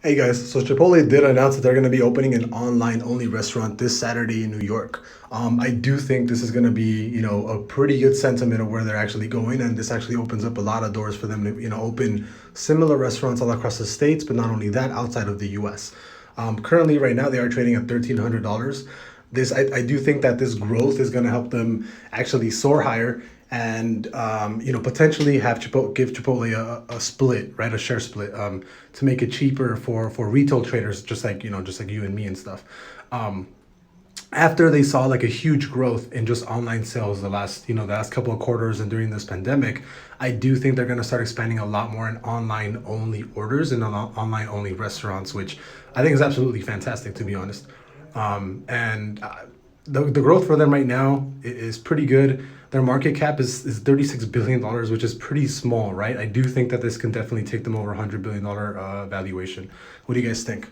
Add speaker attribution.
Speaker 1: Hey guys, so Chipotle did announce that they're going to be opening an online-only restaurant this Saturday in New York. I do think this is going to be, a pretty good sentiment of where they're actually going, and this actually opens up a lot of doors for them to, open similar restaurants all across the states, but not only that, outside of the U.S. Currently, right now, they are trading at $1,300. I do think that this growth is going to help them actually soar higher and potentially have give Chipotle a split, right, a share split, to make it cheaper for retail traders, just like you and me and stuff. Um, After they saw like a huge growth in just online sales the last couple of quarters and during this pandemic, I do think they're going to start expanding a lot more in online only orders and online only restaurants, which I think is absolutely fantastic, to be honest. And The growth for them right now is pretty good. Their market cap is $36 billion, which is pretty small, right? I do think that this can definitely take them over $100 billion valuation. What do you guys think?